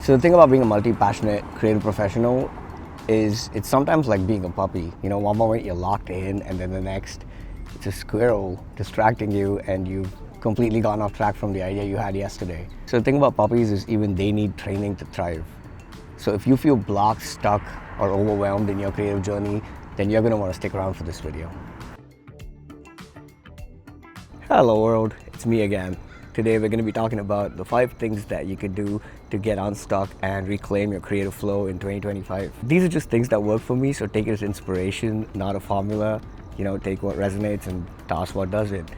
So the thing about being a multi-passionate creative professional is it's sometimes like being a puppy. You know, one moment you're locked in and then the next it's a squirrel distracting you and you've completely gone off track from the idea you had yesterday. So the thing about puppies is even they need training to thrive. So if you feel blocked, stuck, or overwhelmed in your creative journey, then you're going to want to stick around for this video. Hello world, it's me again. Today we're going to be talking about the 5 things that you could do to get unstuck and reclaim your creative flow in 2025. These are just things that work for me, so take it as inspiration, not a formula. You know, take what resonates and toss what doesn't.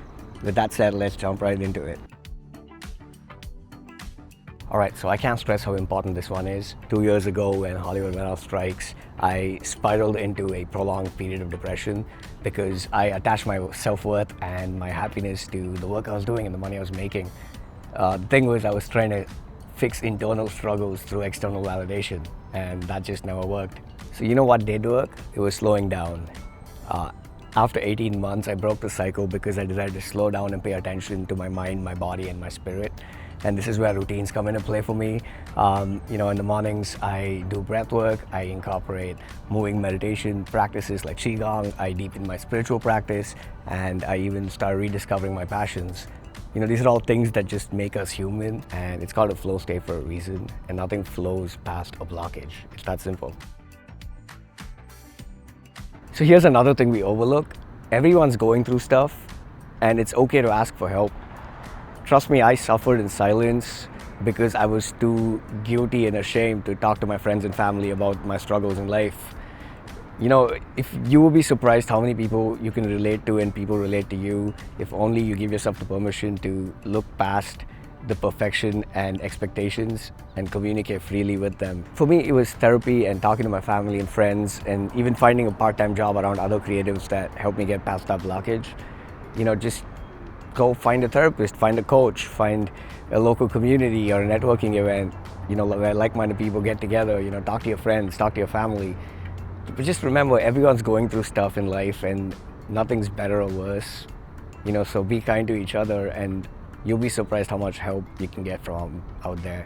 With that said, let's jump right into it. Alright, so I can't stress how important this one is. 2 years ago when Hollywood went off strikes, I spiraled into a prolonged period of depression because I attached my self-worth and my happiness to the work I was doing and the money I was making. The thing was, I was trying to fix internal struggles through external validation, and that just never worked. So you know what did work? It was slowing down. After 18 months, I broke the cycle because I decided to slow down and pay attention to my mind, my body, and my spirit. And this is where routines come into play for me. You know, in the mornings, I do breath work, I incorporate moving meditation practices like Qigong, I deepen my spiritual practice, and I even start rediscovering my passions. You know, these are all things that just make us human, and it's called a flow state for a reason, and nothing flows past a blockage. It's that simple. So here's another thing we overlook. Everyone's going through stuff, and it's okay to ask for help. Trust me, I suffered in silence because I was too guilty and ashamed to talk to my friends and family about my struggles in life. You know, if you will be surprised how many people you can relate to and people relate to you if only you give yourself the permission to look past the perfection and expectations and communicate freely with them. For me, it was therapy and talking to my family and friends and even finding a part-time job around other creatives that helped me get past that blockage. You know, just go find a therapist, find a coach, find a local community or a networking event, you know, where like-minded people get together, you know, talk to your friends, talk to your family. But just remember, everyone's going through stuff in life and nothing's better or worse, you know, so be kind to each other and you'll be surprised how much help you can get from out there.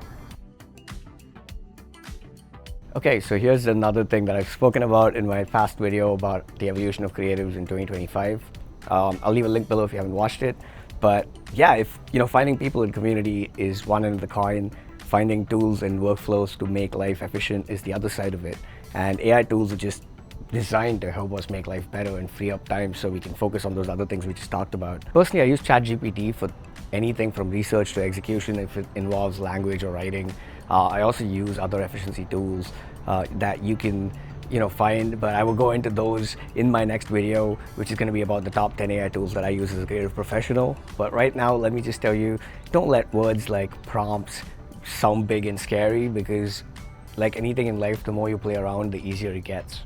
Okay, so here's another thing that I've spoken about in my past video about the evolution of creatives in 2025. I'll leave a link below if you haven't watched it. But yeah, if you know, finding people in community is one end of the coin, finding tools and workflows to make life efficient is the other side of it. And AI tools are just designed to help us make life better and free up time so we can focus on those other things we just talked about. Personally, I use ChatGPT for anything from research to execution if it involves language or writing. I also use other efficiency tools that you can find, but I will go into those in my next video, which is going to be about the top 10 AI tools that I use as a creative professional. But right now, let me just tell you, don't let words like prompts sound big and scary, because like anything in life, the more you play around, the easier it gets.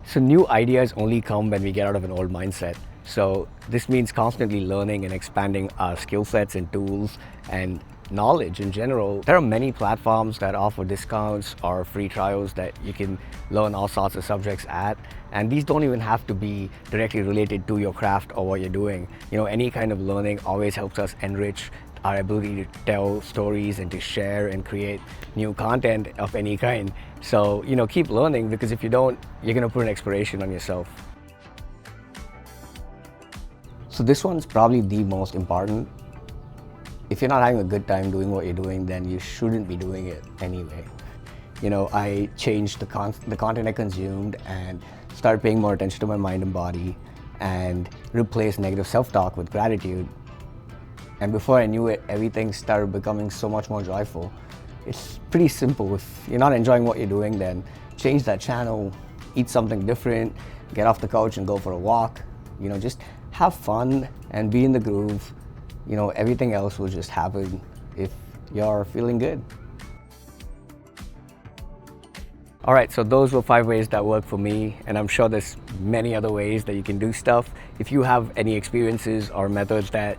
So new ideas only come when we get out of an old mindset. So this means constantly learning and expanding our skill sets and tools and knowledge in general. There are many platforms that offer discounts or free trials that you can learn all sorts of subjects at, and these don't even have to be directly related to your craft or what you're doing. You know, any kind of learning always helps us enrich our ability to tell stories and to share and create new content of any kind. So, you know, keep learning, because if you don't, you're going to put an expiration on yourself. So this one's probably the most important. If you're not having a good time doing what you're doing, then you shouldn't be doing it anyway. You know, I changed the content I consumed and started paying more attention to my mind and body and replaced negative self-talk with gratitude. And before I knew it, everything started becoming so much more joyful. It's pretty simple. If you're not enjoying what you're doing, then change that channel, eat something different, get off the couch and go for a walk. You know, just have fun and be in the groove. You know, everything else will just happen if you're feeling good. All right, so those were 5 ways that work for me, and I'm sure there's many other ways that you can do stuff. If you have any experiences or methods that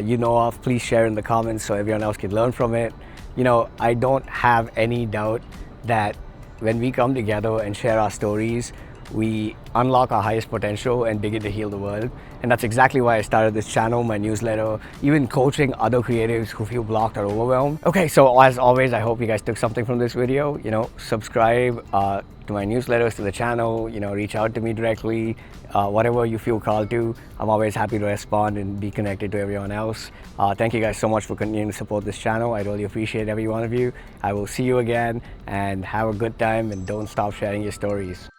you know of, please share in the comments so everyone else can learn from it. You know, I don't have any doubt that when we come together and share our stories, we unlock our highest potential and begin to heal the world. And that's exactly why I started this channel, my newsletter, even coaching other creatives who feel blocked or overwhelmed. Okay, so as always, I hope you guys took something from this video. Subscribe to my newsletters, to the channel, reach out to me directly, whatever you feel called to. I'm always happy to respond and be connected to everyone else. Thank you guys so much for continuing to support this channel. I really appreciate every one of you. I will see you again, and have a good time, and don't stop sharing your stories.